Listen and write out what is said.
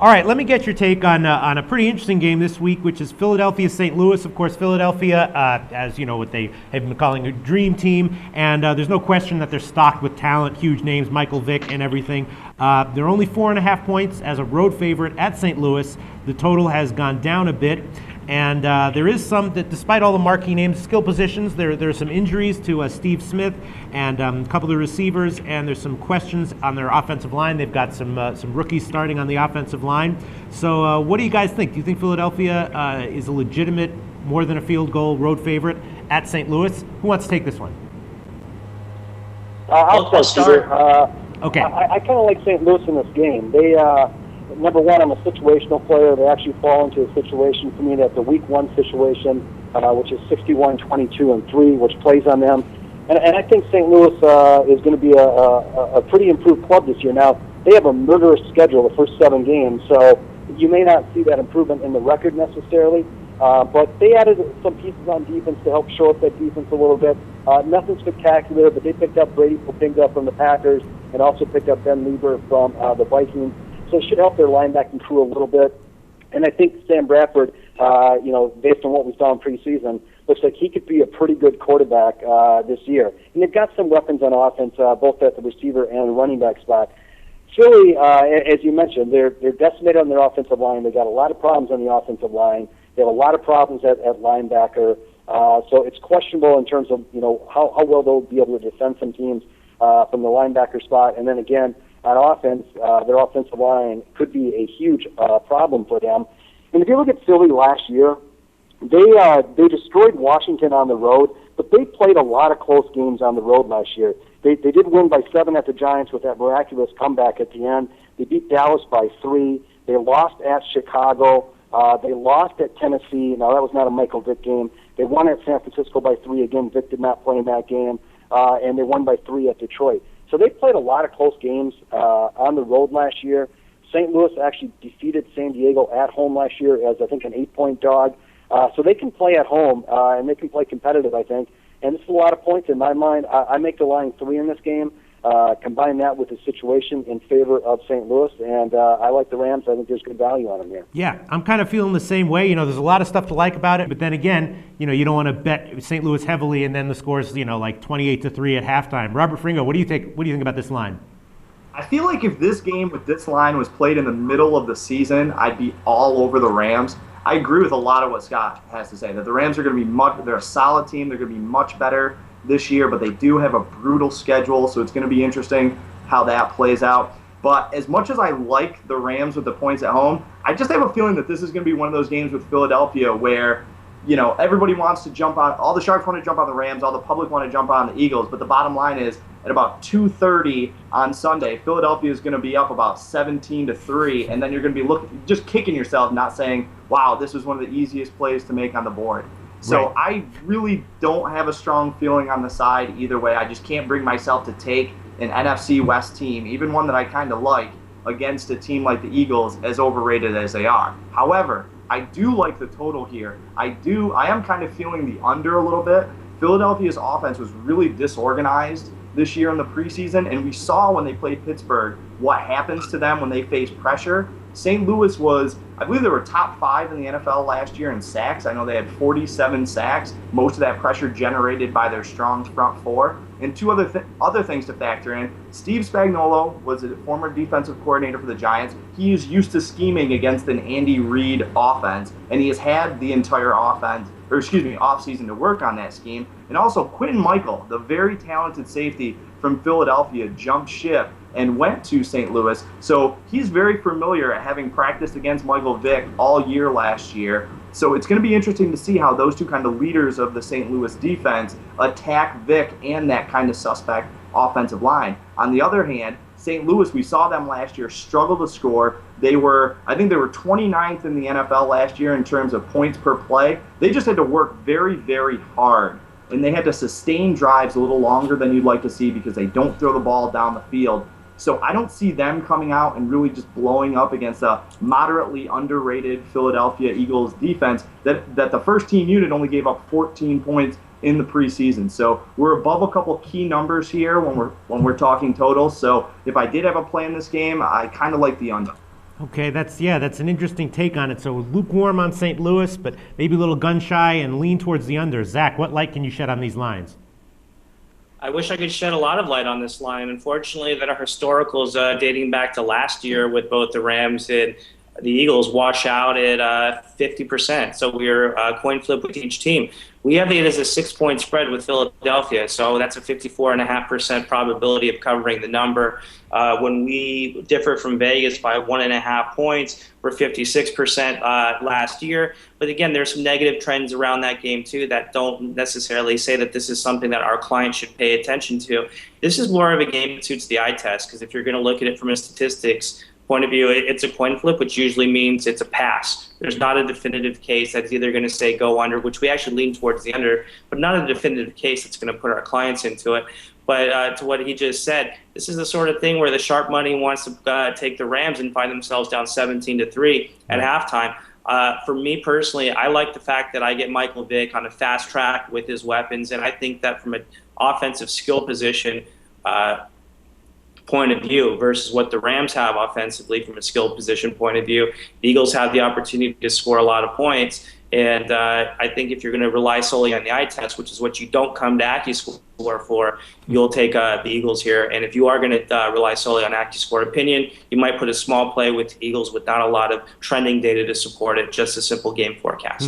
All right, let me get your take on a pretty interesting game this week, which is Philadelphia-St. Louis. Of course, Philadelphia, as you know, what they have been calling a dream team, and there's no question that they're stocked with talent, huge names, Michael Vick and everything. They're only 4.5 points as a road favorite at St. Louis. The total has gone down a bit. And there is some, that despite all the marquee names, skill positions, there are some injuries to Steve Smith and a couple of the receivers, and there's some questions on their offensive line. They've got some rookies starting on the offensive line. So what do you guys think? Do you think Philadelphia is a legitimate, more than a field goal road favorite at St. Louis? Who wants to take this one? I'll start. Okay. I kind of like St. Louis in this game. They number one, I'm a situational player. They actually fall into a situation for me that's a week one situation, which is 61-22-3, which plays on them. And I think St. Louis is going to be a pretty improved club this year. Now, they have a murderous schedule the first 7 games, so you may not see that improvement in the record necessarily. But they added some pieces on defense to help shore up that defense a little bit. Nothing spectacular, but they picked up Brady Popinga from the Packers and also picked up Ben Lieber from the Vikings. So it should help their linebacking crew a little bit. And I think Sam Bradford, based on what we saw in preseason, looks like he could be a pretty good quarterback this year. And they've got some weapons on offense, both at the receiver and running back spot. Philly, as you mentioned, they're decimated on their offensive line. They've got a lot of problems on the offensive line. They have a lot of problems at linebacker. So it's questionable in terms of, how well they'll be able to defend some teams from the linebacker spot. And then again, on offense, their offensive line could be a huge problem for them. And if you look at Philly last year, they destroyed Washington on the road, but they played a lot of close games on the road last year. They did win by 7 at the Giants with that miraculous comeback at the end. They beat Dallas by 3. They lost at Chicago. They lost at Tennessee. Now, that was not a Michael Vick game. They won at San Francisco by 3. Again, Vick did not play in that game. And they won by 3 at Detroit. So they played a lot of close games on the road last year. St. Louis actually defeated San Diego at home last year as, I think, an 8-point dog. So they can play at home, and they can play competitive, I think. And this is a lot of points in my mind. I make the line 3 in this game. Combine that with the situation in favor of St. Louis, and I like the Rams. I think there's good value on them here. Yeah, I'm kind of feeling the same way. There's a lot of stuff to like about it, but then again, you don't want to bet St. Louis heavily and then the score's, like 28-3 at halftime. Robert Fringo, what do you think about this line? I feel like if this game with this line was played in the middle of the season, I'd be all over the Rams. I agree with a lot of what Scott has to say, that the Rams are going to be they're a solid team. They're going to be much better this year, but they do have a brutal schedule, so it's going to be interesting how that plays out. But as much as I like the Rams with the points at home, I just have a feeling that this is going to be one of those games with Philadelphia where, everybody wants to jump on, all the Sharks want to jump on the Rams, all the public want to jump on the Eagles, but the bottom line is at about 2:30 on Sunday, Philadelphia is going to be up about 17-3, and then you're going to be just kicking yourself, not saying, wow, this was one of the easiest plays to make on the board. So I really don't have a strong feeling on the side either way. I just can't bring myself to take an NFC West team, even one that I kind of like, against a team like the Eagles, as overrated as they are. However, I do like the total here. I am kind of feeling the under a little bit. Philadelphia's offense was really disorganized this year in the preseason, and we saw when they played Pittsburgh what happens to them when they face pressure. St. Louis was, I believe they were top 5 in the NFL last year in sacks. I know they had 47 sacks, most of that pressure generated by their strong front 4. And 2 other things to factor in. Steve Spagnuolo was a former defensive coordinator for the Giants. He is used to scheming against an Andy Reid offense, and he has had the entire offseason to work on that scheme. And also, Quentin Michael, the very talented safety from Philadelphia, jumped ship and went to St. Louis. So he's very familiar at having practiced against Michael Vick all year last year. So it's going to be interesting to see how those 2 kind of leaders of the St. Louis defense attack Vick and that kind of suspect offensive line. On the other hand, St. Louis, we saw them last year struggle to score. I think they were 29th in the NFL last year in terms of points per play. They just had to work very, very hard. And they had to sustain drives a little longer than you'd like to see because they don't throw the ball down the field. So I don't see them coming out and really just blowing up against a moderately underrated Philadelphia Eagles defense that the first team unit only gave up 14 points in the preseason. So we're above a couple key numbers here when we're talking totals. So if I did have a play in this game, I kind of like the under. Okay, that's an interesting take on it. So lukewarm on St. Louis, but maybe a little gun shy and lean towards the under. Zach, what light can you shed on these lines? I wish I could shed a lot of light on this line. Unfortunately, that our historicals dating back to last year with both the Rams and the Eagles wash out at 50%. So we're coin flip with each team. We have it as a 6-point spread with Philadelphia, so that's a 54.5% probability of covering the number. When we differ from Vegas by 1.5 points, we're 56% last year. But again, there's some negative trends around that game too that don't necessarily say that this is something that our clients should pay attention to. This is more of a game that suits the eye test, because if you're going to look at it from a statistics point of view, it's a coin flip, which usually means it's a pass. There's not a definitive case that's either going to say go under, which we actually lean towards the under, but not a definitive case that's going to put our clients into it. But to what he just said, this is the sort of thing where the sharp money wants to take the Rams and find themselves down 17-3 at halftime. For me personally, I like the fact that I get Michael Vick on a fast track with his weapons, and I think that from an offensive skill position point of view versus what the Rams have offensively from a skill position point of view, the Eagles have the opportunity to score a lot of points. And I think if you're going to rely solely on the eye test, which is what you don't come to AccuScore for, you'll take the Eagles here. And if you are going to rely solely on AccuScore opinion, you might put a small play with the Eagles with not a lot of trending data to support it, just a simple game forecast.